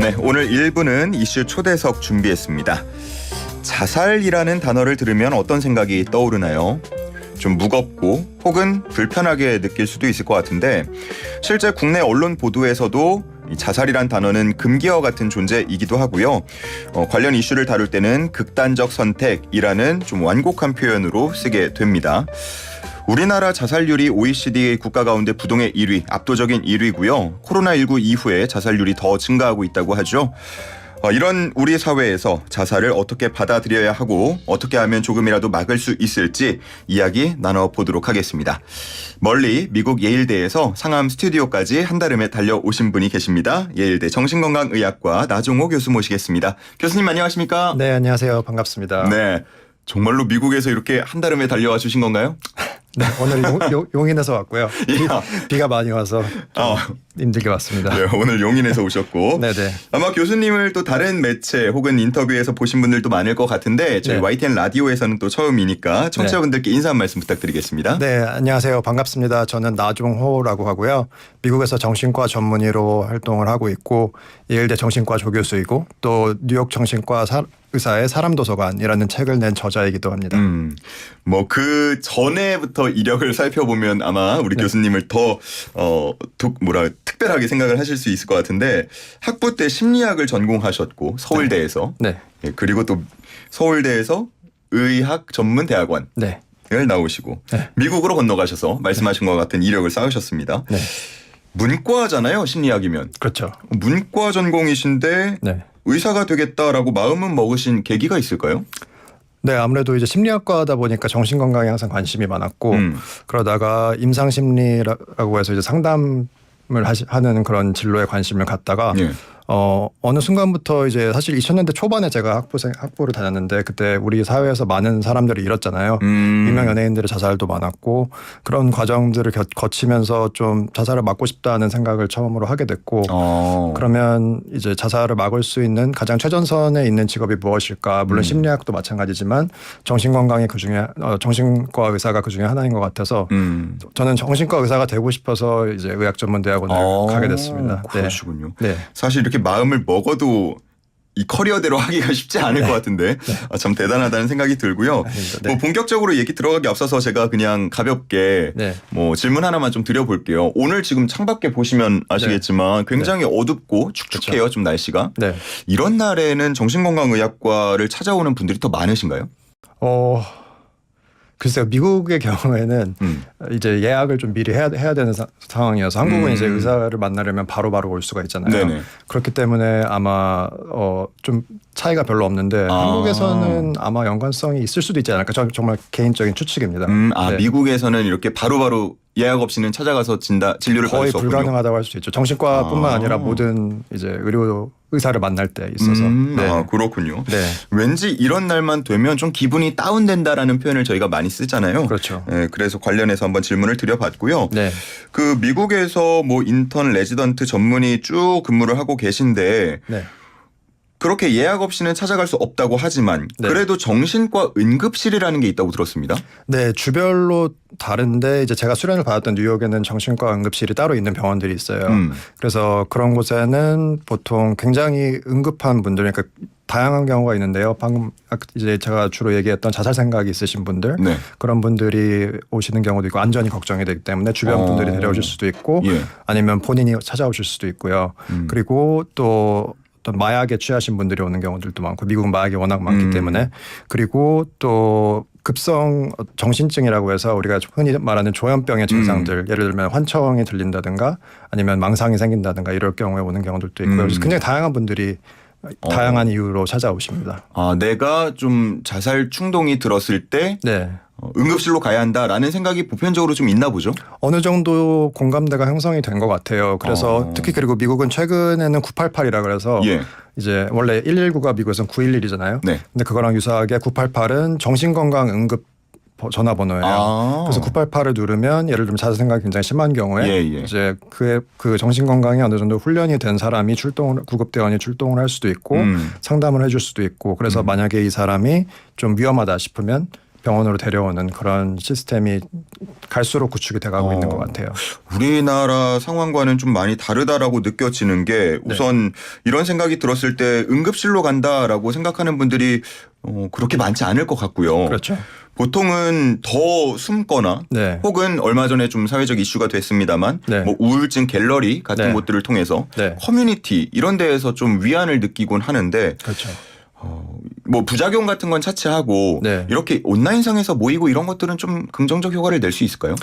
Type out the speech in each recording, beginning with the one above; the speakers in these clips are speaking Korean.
네, 오늘 1부는 이슈 초대석 준비했습니다. 자살이라는 단어를 들으면 어떤 생각이 떠오르나요? 좀 무겁고 혹은 불편하게 느낄 수도 있을 것 같은데 실제 국내 언론 보도에서도 이 자살이란 단어는 금기어 같은 존재이기도 하고요. 관련 이슈를 다룰 때는 극단적 선택이라는 좀 완곡한 표현으로 쓰게 됩니다. 우리나라 자살률이 OECD 국가 가운데 부동의 1위, 압도적인 1위고요. 코로나19 이후에 자살률이 더 증가하고 있다고 하죠. 이런 우리 사회에서 자살을 어떻게 받아들여야 하고 어떻게 하면 조금이라도 막을 수 있을지 이야기 나눠보도록 하겠습니다. 멀리 미국 예일대에서 상암 스튜디오까지 한달음에 달려오신 분이 계십니다. 예일대 정신건강의학과 나종호 교수 모시겠습니다. 교수님 안녕하십니까? 네, 안녕하세요. 반갑습니다. 네, 정말로 미국에서 이렇게 한달음에 달려와 주신 건가요? 네, 오늘 용인에서 왔고요. 비가 많이 와서 힘들게 왔습니다. 네, 오늘 용인에서 오셨고 네네. 아마 교수님을 또 다른 매체 혹은 인터뷰에서 보신 분들도 많을 것 같은데 저희 네. YTN 라디오에서는 또 처음이니까 청취자분들께 인사 한 말씀 부탁드리겠습니다. 네, 안녕하세요. 반갑습니다. 저는 나종호라고 하고요. 미국에서 정신과 전문의로 활동을 하고 있고 예일대 정신과 조교수이고 또 뉴욕 정신과 의사의 사람도서관이라는 책을 낸 저자이기도 합니다. 뭐 그 전에부터 이력을 살펴보면 아마 우리 네. 교수님을 더 특별하게 생각을 하실 수 있을 것 같은데 학부 때 심리학을 전공하셨고 서울대에서 네. 예, 그리고 또 서울대에서 의학 전문 대학원 네. 을 나오시고 네. 미국으로 건너가셔서 말씀하신 것 같은 이력을 쌓으셨습니다. 네. 문과잖아요, 심리학이면. 그렇죠. 문과 전공이신데 네. 의사가 되겠다라고 마음은 먹으신 계기가 있을까요? 네, 아무래도 이제 심리학과다 보니까 정신건강에 항상 관심이 많았고 그러다가 임상심리라고 해서 이제 상담을 하는 그런 진로에 관심을 갖다가 예. 어느 순간부터 이제 사실 2000년대 초반에 제가 학부를 다녔는데 그때 우리 사회에서 많은 사람들을 잃었잖아요. 유명 연예인들의 자살도 많았고 그런 과정들을 거치면서 좀 자살을 막고 싶다는 생각을 처음으로 하게 됐고 그러면 이제 자살을 막을 수 있는 가장 최전선에 있는 직업이 무엇일까? 물론 심리학도 마찬가지지만 정신건강이 그중에 정신과 의사가 그중에 하나인 것 같아서 저는 정신과 의사가 되고 싶어서 이제 의학전문대학원을 가게 됐습니다. 그러시군요. 네. 사실 이렇게 마음을 먹어도 이 커리어대로 하기가 쉽지 않을 것 같은데 참 대단하다는 생각이 들고요. 네. 뭐 본격적으로 얘기 들어가기 앞서서 제가 그냥 가볍게 네. 뭐 질문 하나만 좀 드려볼게요. 오늘 지금 창밖에 보시면 아시겠지만 굉장히 어둡고 축축해요. 그렇죠. 좀 날씨가. 네. 이런 날에는 정신건강의학과를 찾아오는 분들이 더 많으신가요? 글쎄요. 미국의 경우에는 이제 예약을 좀 미리 해야 되는 상황이어서 한국은 이제 의사를 만나려면 바로바로 올 수가 있잖아요. 네네. 그렇기 때문에 아마 좀 차이가 별로 없는데 한국에서는 아마 연관성이 있을 수도 있지 않을까. 정말 개인적인 추측입니다. 네. 미국에서는 이렇게 바로바로 예약 없이는 찾아가서 진료를 받을 거의 수 없군요. 불가능하다고 할 수 있죠. 정신과뿐만 아니라 모든 이제 의사를 만날 때 있어서. 네. 그렇군요. 네. 왠지 이런 날만 되면 좀 기분이 다운된다라는 표현을 저희가 많이 쓰잖아요. 그렇죠. 네, 그래서 관련해서 한번 질문을 드려봤고요. 네. 그 미국에서 뭐 인턴, 레지던트 전문의 쭉 근무를 하고 계신데 네. 그렇게 예약 없이는 찾아갈 수 없다고 하지만 네. 그래도 정신과 응급실이라는 게 있다고 들었습니다. 네, 주별로 다른데 이제 제가 수련을 받았던 뉴욕에는 정신과 응급실이 따로 있는 병원들이 있어요. 그래서 그런 곳에는 보통 굉장히 응급한 분들, 그러니까 다양한 경우가 있는데요. 방금 이제 제가 주로 얘기했던 자살 생각이 있으신 분들, 네. 그런 분들이 오시는 경우도 있고 안전이 걱정이 되기 때문에 주변 분들이 데려오실 수도 있고 예. 아니면 본인이 찾아오실 수도 있고요. 그리고 또 어떤 마약에 취하신 분들이 오는 경우들도 많고 미국은 마약이 워낙 많기 때문에 그리고 또 급성 정신증이라고 해서 우리가 흔히 말하는 조현병의 증상들 예를 들면 환청이 들린다든가 아니면 망상이 생긴다든가 이럴 경우에 오는 경우들도 있고요. 그래서 굉장히 다양한 분들이 다양한 이유로 찾아오십니다. 내가 좀 자살 충동이 들었을 때 네. 응급실로 가야 한다라는 생각이 보편적으로 좀 있나 보죠? 어느 정도 공감대가 형성이 된 것 같아요. 그래서 특히 그리고 미국은 최근에는 988이라 그래서 예. 이제 원래 119가 미국에서는 911이잖아요. 네. 근데 그거랑 유사하게 988은 정신건강 응급 전화번호예요. 그래서 988을 누르면 예를 들면 자살 생각이 굉장히 심한 경우에 이제 그 정신건강이 어느 정도 훈련이 된 사람이 구급대원이 출동을 할 수도 있고 상담을 해줄 수도 있고 그래서 만약에 이 사람이 좀 위험하다 싶으면 병원으로 데려오는 그런 시스템이 갈수록 구축이 돼가고 있는 것 같아요. 우리나라 상황과는 좀 많이 다르다라고 느껴지는 게 우선 이런 생각이 들었을 때 응급실로 간다라고 생각하는 분들이 그렇게 많지 않을 것 같고요. 그렇죠. 보통은 더 숨거나 네. 혹은 얼마 전에 좀 사회적 이슈가 됐습니다만 네. 뭐 우울증 갤러리 같은 네. 곳들을 통해서 네. 커뮤니티 이런 데에서 좀 위안을 느끼곤 하는데 그렇죠. 뭐 부작용 같은 건 차치하고 네. 이렇게 온라인상에서 모이고 이런 것들은 좀 긍정적 효과를 낼 수 있을까요?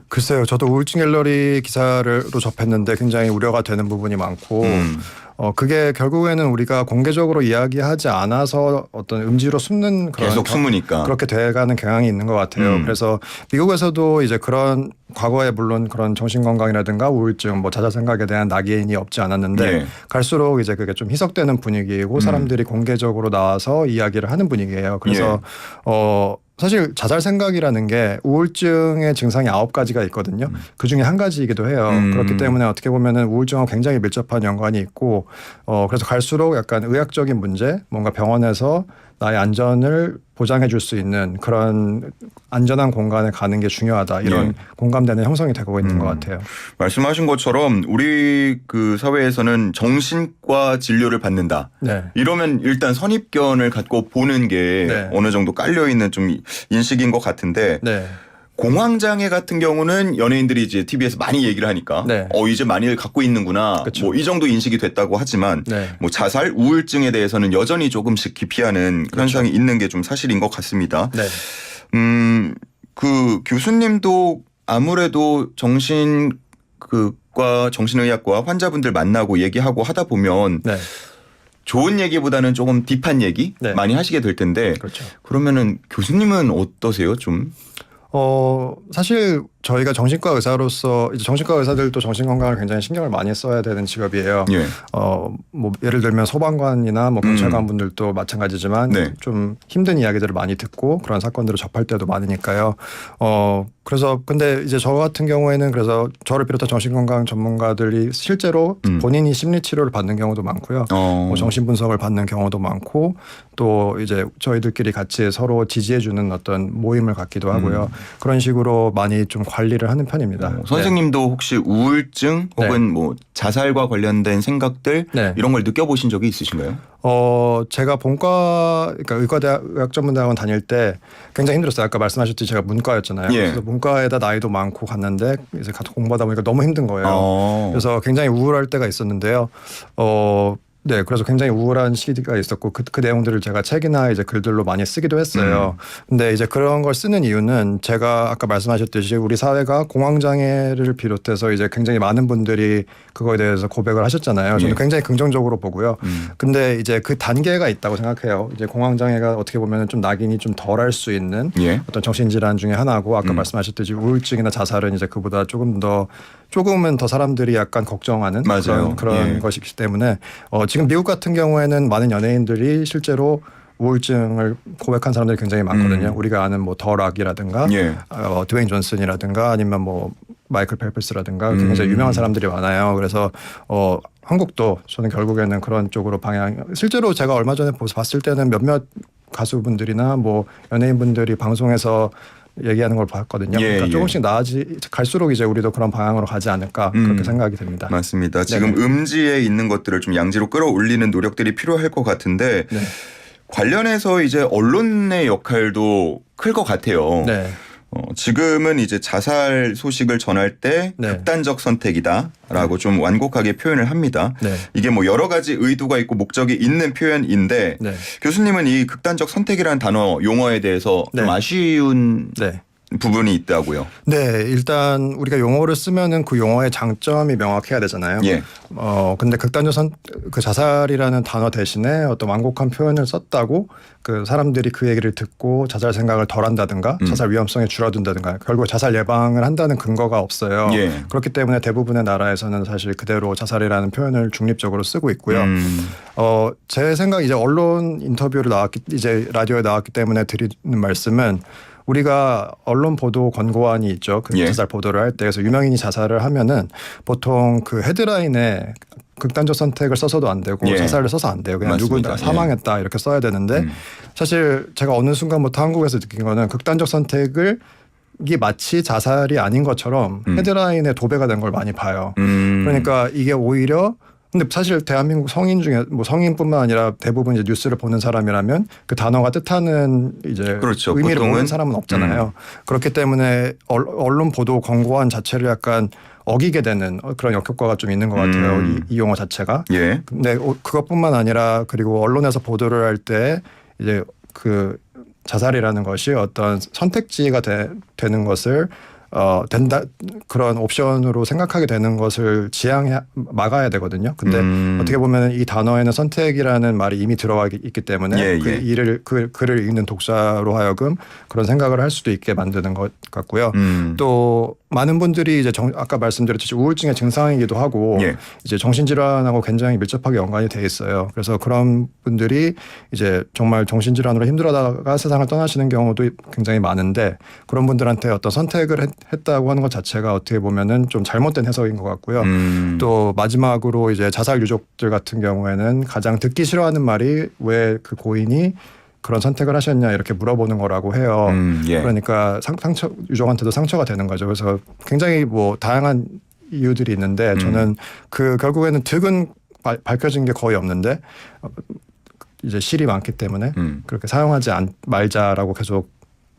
글쎄요. 저도 우울증 갤러리 기사로 접했는데 굉장히 우려가 되는 부분이 많고 그게 결국에는 우리가 공개적으로 이야기하지 않아서 어떤 음지로 숨는 그런 계속 숨으니까 그렇게 돼가는 경향이 있는 것 같아요. 그래서 미국에서도 이제 그런 과거에 물론 그런 정신건강이라든가 우울증, 뭐 자살 생각에 대한 낙인이 없지 않았는데 네. 갈수록 이제 그게 좀 희석되는 분위기이고 사람들이 공개적으로 나와서 이야기를 하는 분위기예요. 그래서 사실 자살 생각이라는 게 우울증의 증상이 9가지가 있거든요. 그 중에 한 가지이기도 해요. 그렇기 때문에 어떻게 보면은 우울증과 굉장히 밀접한 연관이 있고 그래서 갈수록 약간 의학적인 문제, 뭔가 병원에서 나의 안전을 보장해 줄 수 있는 그런 안전한 공간에 가는 게 중요하다. 이런 공감대는 형성이 되고 있는 것 같아요. 말씀하신 것처럼 우리 그 사회에서는 정신과 진료를 받는다. 네. 이러면 일단 선입견을 갖고 보는 게 어느 정도 깔려 있는 좀 인식인 것 같은데 네. 공황장애 같은 경우는 연예인들이 이제 TV에서 많이 얘기를 하니까 네. 이제 많이 갖고 있는구나. 그쵸. 뭐 이 정도 인식이 됐다고 하지만 네. 뭐 자살, 우울증에 대해서는 여전히 조금씩 기피하는 현상이 있는 게 좀 사실인 것 같습니다. 네. 그 교수님도 아무래도 정신의학과 환자분들 만나고 얘기하고 하다 보면 네. 좋은 얘기보다는 조금 딥한 얘기 네. 많이 하시게 될 텐데 그렇죠. 그러면은 교수님은 어떠세요? 좀 사실 저희가 정신과 의사로서 이제 정신과 의사들도 정신 건강을 굉장히 신경을 많이 써야 되는 직업이에요. 예. 뭐 예를 들면 소방관이나 뭐 경찰관 분들도 마찬가지지만 네. 좀 힘든 이야기들을 많이 듣고 그런 사건들을 접할 때도 많으니까요. 그래서 근데 이제 저 같은 경우에는 그래서 저를 비롯한 정신건강 전문가들이 실제로 본인이 심리 치료를 받는 경우도 많고요. 뭐 정신 분석을 받는 경우도 많고 또 이제 저희들끼리 같이 서로 지지해주는 어떤 모임을 갖기도 하고요. 그런 식으로 많이 좀 관리를 하는 편입니다. 선생님도 혹시 우울증 혹은 뭐 자살과 관련된 생각들 이런 걸 느껴보신 적이 있으신가요? 제가 본과 그러니까 의과대학 의학전문대학원 다닐 때 굉장히 힘들었어요. 아까 말씀하셨듯이 제가 문과였잖아요. 그래서 문과에다 나이도 많고 갔는데 이제 공부하다 보니까 너무 힘든 거예요. 그래서 굉장히 우울할 때가 있었는데요. 네, 그래서 굉장히 우울한 시기가 있었고 그 내용들을 제가 책이나 이제 글들로 많이 쓰기도 했어요. 근데 이제 그런 걸 쓰는 이유는 제가 아까 말씀하셨듯이 우리 사회가 공황장애를 비롯해서 이제 굉장히 많은 분들이 그거에 대해서 고백을 하셨잖아요. 저는 굉장히 긍정적으로 보고요. 근데 이제 그 단계가 있다고 생각해요. 이제 공황장애가 어떻게 보면 좀 낙인이 좀 덜할 수 있는 어떤 정신질환 중에 하나고 아까 말씀하셨듯이 우울증이나 자살은 이제 그보다 조금은 더 사람들이 약간 걱정하는 그런 것이기 때문에 지금 미국 같은 경우에는 많은 연예인들이 실제로 우울증을 고백한 사람들이 굉장히 많거든요. 우리가 아는 뭐 더락이라든가 드웨인 존슨이라든가 아니면 뭐 마이클 펠프스라든가 굉장히 유명한 사람들이 많아요. 그래서 한국도 저는 결국에는 그런 쪽으로 실제로 제가 얼마 전에 봤을 때는 몇몇 가수분들이나 뭐 연예인분들이 방송에서 얘기하는 걸 봤거든요. 그러니까 조금씩 갈수록 이제 우리도 그런 방향으로 가지 않을까 그렇게 생각이 됩니다. 맞습니다. 지금 음지에 있는 것들을 좀 양지로 끌어올리는 노력들이 필요할 것 같은데 관련해서 이제 언론의 역할도 클 것 같아요. 지금은 이제 자살 소식을 전할 때 극단적 선택이다라고 좀 완곡하게 표현을 합니다. 이게 뭐 여러 가지 의도가 있고 목적이 있는 표현인데 교수님은 이 극단적 선택이라는 단어 용어에 대해서 좀 아쉬운 부분이 있다고요. 네, 일단 우리가 용어를 쓰면은 그 용어의 장점이 명확해야 되잖아요. 근데 극단적 그 자살이라는 단어 대신에 어떤 완곡한 표현을 썼다고 그 사람들이 그 얘기를 듣고 자살 생각을 덜 한다든가 자살 위험성이 줄어든다든가 결국 자살 예방을 한다는 근거가 없어요. 그렇기 때문에 대부분의 나라에서는 사실 그대로 자살이라는 표현을 중립적으로 쓰고 있고요. 제 생각 이제 언론 인터뷰를 이제 라디오에 나왔기 때문에 드리는 말씀은 우리가 언론 보도 권고안이 있죠. 그 자살 보도를 할 때 그래서 유명인이 자살을 하면은 보통 그 헤드라인에 극단적 선택을 써서도 안 되고 예. 자살을 써서 안 돼요. 그냥 맞습니다. 누구나 사망했다 이렇게 써야 되는데 사실 제가 어느 순간부터 한국에서 느낀 거는 극단적 선택을 이게 마치 자살이 아닌 것처럼 헤드라인에 도배가 된 걸 많이 봐요. 그러니까 이게 오히려 근데 사실 대한민국 성인 중에 뭐 성인뿐만 아니라 대부분 이제 뉴스를 보는 사람이라면 그 단어가 뜻하는 이제 그렇죠. 의미를 보통은 모르는 사람은 없잖아요. 그렇기 때문에 언론 보도 권고안 자체를 약간 어기게 되는 그런 역효과가 좀 있는 것 같아요. 이 용어 자체가. 예. 근데 그것뿐만 아니라 그리고 언론에서 보도를 할 때 이제 그 자살이라는 것이 어떤 선택지가 되는 것을 된다 그런 옵션으로 생각하게 되는 것을 막아야 되거든요. 근데 어떻게 보면 이 단어에는 선택이라는 말이 이미 들어가 있기 때문에 예, 그 예. 글을 읽는 독자로 하여금 그런 생각을 할 수도 있게 만드는 것 같고요. 또 많은 분들이 이제 아까 말씀드렸듯이 우울증의 증상이기도 하고 예. 이제 정신질환하고 굉장히 밀접하게 연관이 돼 있어요. 그래서 그런 분들이 이제 정말 정신질환으로 힘들어다가 세상을 떠나시는 경우도 굉장히 많은데 그런 분들한테 어떤 선택을 했다고 하는 것 자체가 어떻게 보면은 좀 잘못된 해석인 것 같고요. 또 마지막으로 이제 자살 유족들 같은 경우에는 가장 듣기 싫어하는 말이 왜 그 고인이 그런 선택을 하셨냐 이렇게 물어보는 거라고 해요. 예. 그러니까 상처 유족한테도 상처가 되는 거죠. 그래서 굉장히 뭐 다양한 이유들이 있는데 저는 그 결국에는 득은 밝혀진 게 거의 없는데 이제 실이 많기 때문에 그렇게 사용하지 말자라고 계속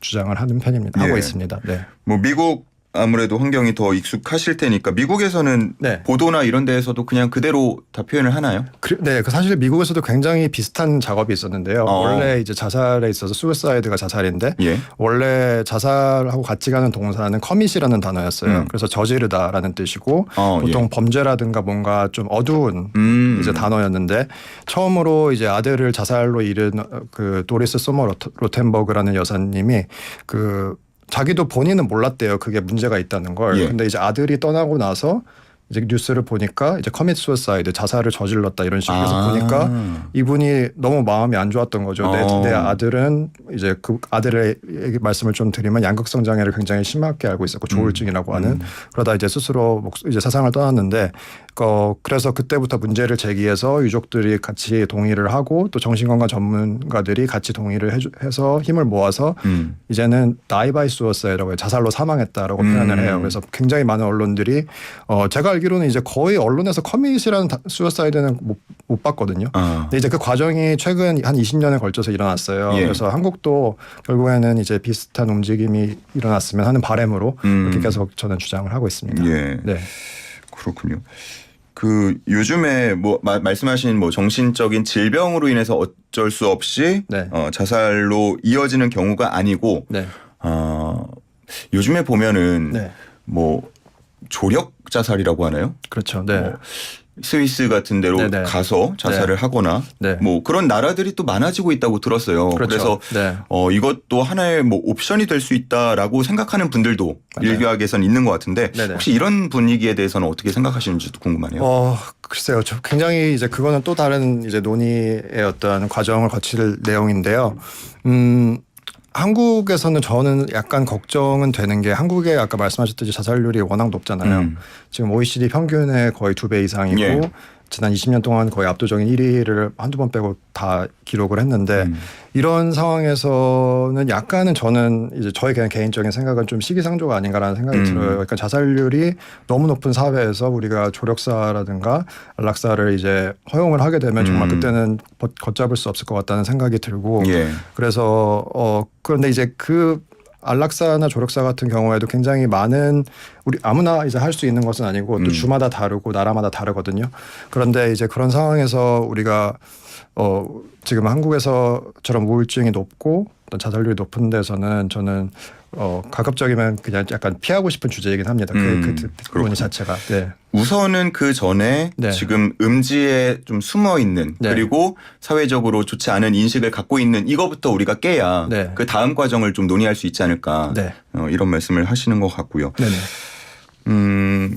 주장을 하는 편입니다. 하고 예. 있습니다. 네. 뭐 미국 아무래도 환경이 더 익숙하실 테니까 미국에서는 네. 보도나 이런 데에서도 그냥 그대로 다 표현을 하나요? 네, 사실 미국에서도 굉장히 비슷한 작업이 있었는데요. 원래 이제 자살에 있어서 suicide가 자살인데 예. 원래 자살하고 같이 가는 동사는 커밋이라는 단어였어요. 그래서 저지르다라는 뜻이고 보통 예. 범죄라든가 뭔가 좀 어두운 이제 단어였는데 처음으로 이제 아들을 자살로 잃은 그 도리스 소머 로텐버그라는 여사님이 그 자기도 본인은 몰랐대요. 그게 문제가 있다는 걸. 예. 근데 이제 아들이 떠나고 나서 이제 뉴스를 보니까 이제 커밋 수어사이드 자살을 저질렀다 이런 식으로 해서 보니까 이분이 너무 마음이 안 좋았던 거죠. 내 아들은 이제 그 아들의 말씀을 좀 드리면 양극성 장애를 굉장히 심하게 알고 있었고 조울증이라고 하는 그러다 이제 스스로 이제 세상을 떠났는데 그래서 그때부터 문제를 제기해서 유족들이 같이 동의를 하고 또 정신건강 전문가들이 같이 동의를 해서 힘을 모아서 이제는 die by suicide라고 해요. 자살로 사망했다라고 표현을 해요. 그래서 굉장히 많은 언론들이 제가 알기로는 이제 거의 언론에서 커밋이라는 suicide는 못 봤거든요. 근데 이제 그 과정이 최근 한 20년에 걸쳐서 일어났어요. 예. 그래서 한국도 결국에는 이제 비슷한 움직임이 일어났으면 하는 바람으로 이렇게 계속 저는 주장을 하고 있습니다. 예. 네. 그렇군요. 그 요즘에 뭐 말씀하신 뭐 정신적인 질병으로 인해서 어쩔 수 없이 네. 자살로 이어지는 경우가 아니고 네. 요즘에 보면은 네. 뭐 조력 자살이라고 하나요? 그렇죠. 네. 스위스 같은 데로 네네. 가서 자살을 하거나 네. 뭐 그런 나라들이 또 많아지고 있다고 들었어요. 그렇죠. 그래서 네. 이것도 하나의 뭐 옵션이 될 수 있다라고 생각하는 분들도 맞아요. 일각에선 있는 것 같은데 네네. 혹시 이런 분위기에 대해서는 어떻게 생각하시는지도 궁금하네요. 글쎄요. 저 굉장히 이제 그거는 또 다른 이제 논의의 어떤 과정을 거칠 내용인데요. 한국에서는 저는 약간 걱정은 되는 게 한국에 아까 말씀하셨듯이 자살률이 워낙 높잖아요. 지금 OECD 평균의 거의 2배 이상이고 예. 지난 20년 동안 거의 압도적인 1위를 한두 번 빼고 다 기록을 했는데 이런 상황에서는 약간은 저는 이제 저의 그냥 개인적인 생각은 좀 시기상조가 아닌가라는 생각이 들어요. 그러니까 자살률이 너무 높은 사회에서 우리가 조력사라든가 안락사를 이제 허용을 하게 되면 정말 그때는 걷잡을 수 없을 것 같다는 생각이 들고 예. 그래서 그런데 이제 그 안락사나 조력사 같은 경우에도 굉장히 많은 우리 아무나 이제 할 수 있는 것은 아니고 또 주마다 다르고 나라마다 다르거든요. 그런데 이제 그런 상황에서 우리가 지금 한국에서처럼 우울증이 높고 어떤 자살률이 높은 데서는 저는 가급적이면 그냥 약간 피하고 싶은 주제이긴 합니다. 그 논의 자체가. 네. 우선은 그 전에 네. 지금 음지에 좀 숨어 있는 네. 그리고 사회적으로 좋지 않은 인식을 갖고 있는 이거부터 우리가 깨야 네. 그 다음 과정을 좀 논의할 수 있지 않을까 네. 이런 말씀을 하시는 것 같고요. 네네.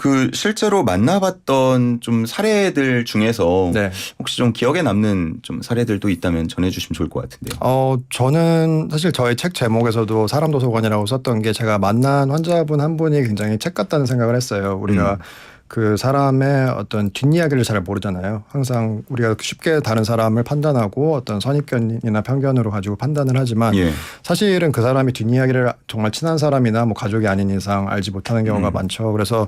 그 실제로 만나봤던 좀 사례들 중에서 네. 혹시 좀 기억에 남는 좀 사례들도 있다면 전해주시면 좋을 것 같은데요. 저는 사실 저희 책 제목에서도 사람도서관이라고 썼던 게 제가 만난 환자분 한 분이 굉장히 책 같다는 생각을 했어요. 우리가 그 사람의 어떤 뒷이야기를 잘 모르잖아요. 항상 우리가 쉽게 다른 사람을 판단하고 어떤 선입견이나 편견으로 가지고 판단을 하지만 예. 사실은 그 사람이 뒷이야기를 정말 친한 사람이나 뭐 가족이 아닌 이상 알지 못하는 경우가 많죠. 그래서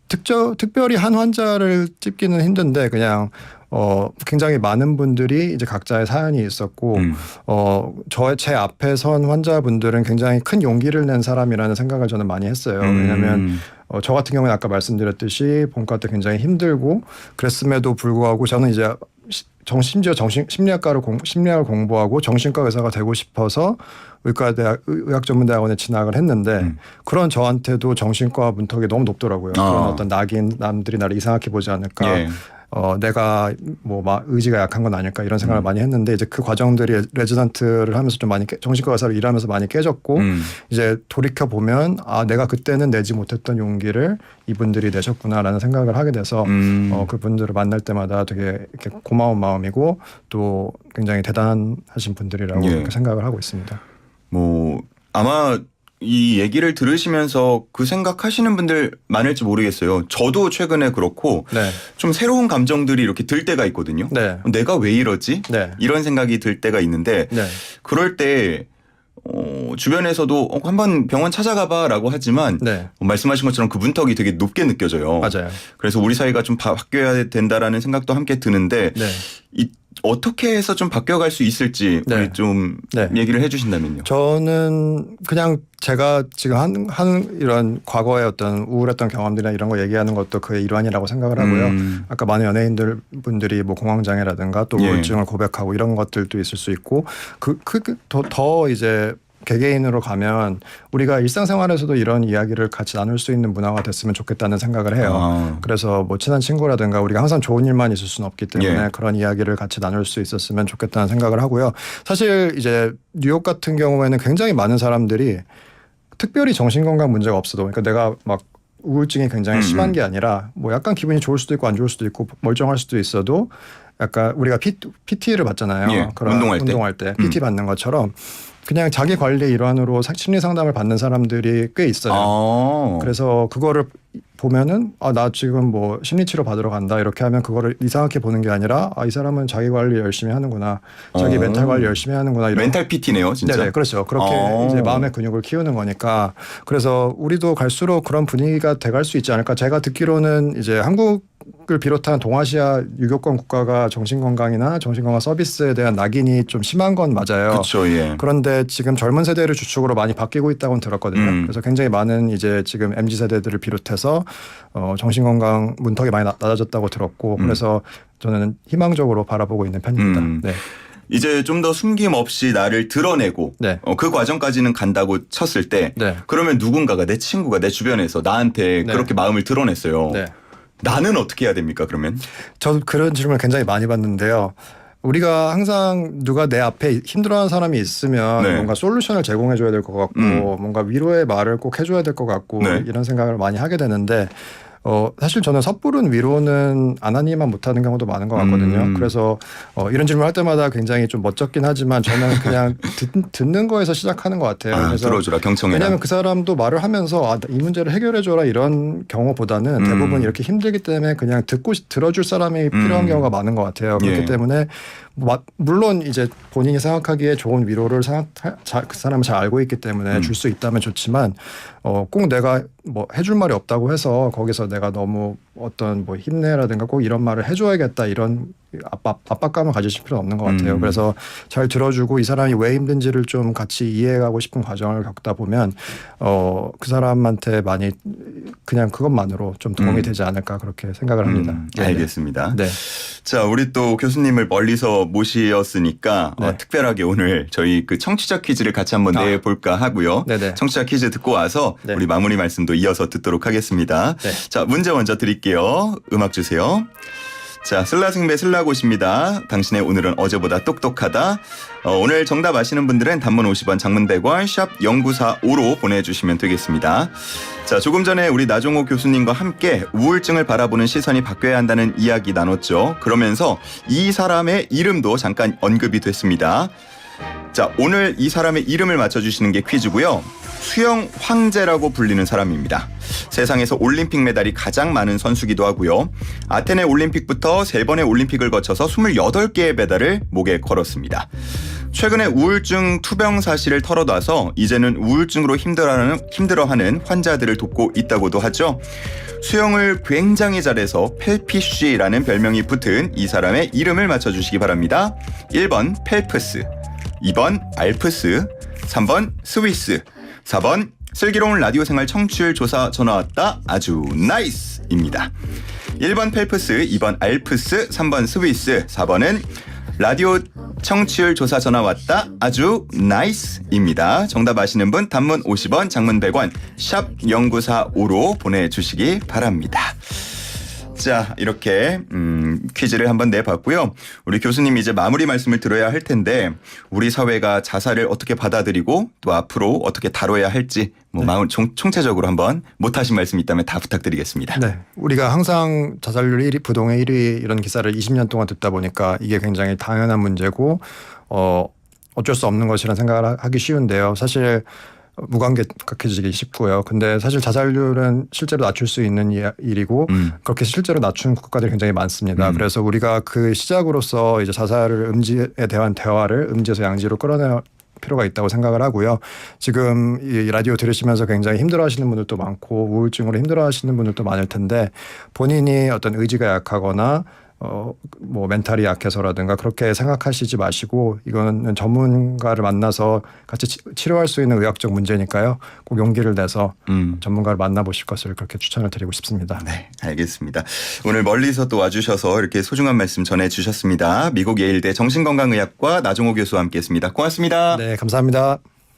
특별히 한 환자를 찝기는 힘든데 그냥 굉장히 많은 분들이 이제 각자의 사연이 있었고 제 앞에 선 환자분들은 굉장히 큰 용기를 낸 사람이라는 생각을 저는 많이 했어요. 왜냐하면 저 같은 경우는 아까 말씀드렸듯이 본과 때 굉장히 힘들고 그랬음에도 불구하고 저는 이제 심지어 심리학을 공부하고 정신과 의사가 되고 싶어서 의학전문대학원에 진학을 했는데 그런 저한테도 정신과 문턱이 너무 높더라고요. 그런 어떤 남들이 나를 이상하게 보지 않을까. 예. 내가 의지가 약한 건 아닐까 이런 생각을 많이 했는데 이제 그 과정들이 레지던트를 하면서 좀 많이 정신과 의사로 일하면서 많이 깨졌고 이제 돌이켜 보면 내가 그때는 내지 못했던 용기를 이분들이 내셨구나라는 생각을 하게 돼서 그분들을 만날 때마다 되게 이렇게 고마운 마음이고 또 굉장히 대단하신 분들이라고 예. 그렇게 생각을 하고 있습니다. 뭐 아마 이 얘기를 들으시면서 그 생각하시는 분들 많을지 모르겠어요. 저도 최근에 그렇고 네. 좀 새로운 감정들이 이렇게 들 때가 있거든요. 네. 내가 왜 이러지? 네. 이런 생각이 들 때가 있는데 네. 그럴 때 주변에서도 한번 병원 찾아가봐라고 하지만 네. 말씀하신 것처럼 그 문턱이 되게 높게 느껴져요. 맞아요. 그래서 우리 사회가 좀 바뀌어야 된다라는 생각도 함께 드는데 네. 어떻게 해서 좀 바뀌어갈 수 있을지 네. 우리 좀 네. 얘기를 해주신다면요. 저는 그냥 제가 지금 하는 이런 과거의 어떤 우울했던 경험들이나 이런 거 얘기하는 것도 그의 일환이라고 생각을 하고요. 아까 많은 분들이 뭐 공황장애라든가 또 예. 우울증을 고백하고 이런 것들도 있을 수 있고 더 이제 개개인으로 가면 우리가 일상생활에서도 이런 이야기를 같이 나눌 수 있는 문화가 됐으면 좋겠다는 생각을 해요. 그래서 뭐 친한 친구라든가 우리가 항상 좋은 일만 있을 수는 없기 때문에 예. 그런 이야기를 같이 나눌 수 있었으면 좋겠다는 생각을 하고요. 사실 이제 뉴욕 같은 경우에는 굉장히 많은 사람들이 특별히 정신건강 문제가 없어도 그러니까 내가 막 우울증이 굉장히 심한 게 아니라 뭐 약간 기분이 좋을 수도 있고 안 좋을 수도 있고 멀쩡할 수도 있어도 약간 우리가 PT를 받잖아요. 예. 그런 운동할 때 PT 받는 것처럼 그냥 자기 관리의 일환으로 심리 상담을 받는 사람들이 꽤 있어요. 그래서 그거를 보면은 나 지금 뭐 심리치료 받으러 간다 이렇게 하면 그거를 이상하게 보는 게 아니라 이 사람은 자기 관리 열심히 하는구나, 자기 멘탈 관리 열심히 하는구나. 이런 멘탈 PT네요, 진짜. 네네, 그렇죠. 그렇게 이제 마음의 근육을 키우는 거니까. 그래서 우리도 갈수록 그런 분위기가 돼갈 수 있지 않을까. 제가 듣기로는 이제 한국을 비롯한 동아시아 유교권 국가가 정신건강이나 정신건강 서비스에 대한 낙인이 좀 심한 건 맞아요. 그렇죠, 예. 그런데 지금 젊은 세대를 주축으로 많이 바뀌고 있다고는 들었거든요. 그래서 굉장히 많은 이제 지금 MZ 세대들을 비롯해서 정신건강 문턱이 많이 낮아졌다고 들었고 그래서 저는 희망적으로 바라보고 있는 편입니다. 네. 이제 좀 더 숨김없이 나를 드러내고 네. 그 과정까지는 간다고 쳤을 때 네. 그러면 누군가가 내 친구가 내 주변에서 나한테 네. 그렇게 마음을 드러냈어요. 네. 나는 어떻게 해야 됩니까 그러면? 저도 그런 질문을 굉장히 많이 받는데요. 우리가 항상 누가 내 앞에 힘들어하는 사람이 있으면 네. 뭔가 솔루션을 제공해 줘야 될 것 같고 뭔가 위로의 말을 꼭 해줘야 될 것 같고 네. 이런 생각을 많이 하게 되는데 사실 저는 섣부른 위로는 안 하니만 못하는 경우도 많은 것 같거든요. 그래서 이런 질문을 할 때마다 굉장히 좀 멋쩍긴 하지만 저는 그냥 듣는 거에서 시작하는 것 같아요. 그래서 들어주라, 경청해라. 왜냐하면 그 사람도 말을 하면서 이 문제를 해결해줘라 이런 경우보다는 대부분 이렇게 힘들기 때문에 그냥 들어줄 사람이 필요한 경우가 많은 것 같아요. 그렇기 예. 때문에 물론 이제 본인이 생각하기에 좋은 위로를 그 사람은 잘 알고 있기 때문에 줄 수 있다면 좋지만 꼭 내가 뭐 해줄 말이 없다고 해서 거기서 내가 너무 어떤 뭐 힘내라든가 꼭 이런 말을 해줘야겠다 이런 압박감을 가지실 필요는 없는 것 같아요. 그래서 잘 들어주고 이 사람이 왜 힘든지를 좀 같이 이해하고 싶은 과정을 겪다 보면 그 사람한테 많이 그냥 그것만으로 좀 도움이 되지 않을까 그렇게 생각을 합니다. 알겠습니다. 네. 자, 우리 또 교수님을 멀리서 모시었으니까 네. 특별하게 오늘 저희 그 청취자 퀴즈를 같이 한번 내볼까 하고요. 네네. 청취자 퀴즈 듣고 와서 네. 우리 마무리 말씀도 이어서 듣도록 하겠습니다. 네. 자, 문제 먼저 드릴게요. 음악 주세요. 자, 슬라승배 슬라곳입니다. 당신의 오늘은 어제보다 똑똑하다. 오늘 정답 아시는 분들은 단문 50원, 장문 100원, 샵 0945로 보내주시면 되겠습니다. 자, 조금 전에 우리 나종호 교수님과 함께 우울증을 바라보는 시선이 바뀌어야 한다는 이야기 나눴죠. 그러면서 이 사람의 이름도 잠깐 언급이 됐습니다. 자, 오늘 이 사람의 이름을 맞춰주시는 게 퀴즈고요. 수영 황제라고 불리는 사람입니다. 세상에서 올림픽 메달이 가장 많은 선수기도 하고요. 아테네 올림픽부터 3번의 올림픽을 거쳐서 28개의 메달을 목에 걸었습니다. 최근에 우울증 투병 사실을 털어놔서 이제는 우울증으로 힘들어하는 환자들을 돕고 있다고도 하죠. 수영을 굉장히 잘해서 펠피쉬라는 별명이 붙은 이 사람의 이름을 맞춰주시기 바랍니다. 1번 펠프스, 2번 알프스, 3번 스위스, 4번 슬기로운 라디오 생활 청취율 조사 전화 왔다 아주 나이스입니다. 1번 펠프스, 2번 알프스, 3번 스위스, 4번은 라디오 청취율 조사 전화 왔다 아주 나이스입니다. 정답 아시는 분 단문 50원, 장문 100원, 샵 0945로 보내주시기 바랍니다. 자, 이렇게 퀴즈를 한번 내봤고요. 우리 교수님 이제 마무리 말씀을 들어야 할 텐데 우리 사회가 자살을 어떻게 받아들이고 또 앞으로 어떻게 다뤄야 할지 마음 총체적으로 한번 못하신 말씀이 있다면 다 부탁드리겠습니다. 네, 우리가 항상 자살률 1위, 부동의 1위 이런 기사를 20년 동안 듣다 보니까 이게 굉장히 당연한 문제고 어쩔 수 없는 것이라는 생각을 하기 쉬운데요. 사실 무감각해지기 쉽고요. 근데 사실 자살률은 실제로 낮출 수 있는 일이고 그렇게 실제로 낮춘 국가들이 굉장히 많습니다. 그래서 우리가 그 시작으로서 이제 자살을 음지에 대한 대화를 음지에서 양지로 끌어낼 필요가 있다고 생각을 하고요. 지금 이 라디오 들으시면서 굉장히 힘들어하시는 분들도 많고 우울증으로 힘들어하시는 분들도 많을 텐데 본인이 어떤 의지가 약하거나 뭐 멘탈이 약해서라든가 그렇게 생각하시지 마시고 이거는 전문가를 만나서 같이 치료할 수 있는 의학적 문제니까요. 꼭 용기를 내서 전문가를 만나보실 것을 그렇게 추천을 드리고 싶습니다. 네, 알겠습니다. 오늘 멀리서 또 와주셔서 이렇게 소중한 말씀 전해주셨습니다. 미국 예일대 정신건강의학과 나종호 교수와 함께했습니다. 고맙습니다. 네, 감사합니다.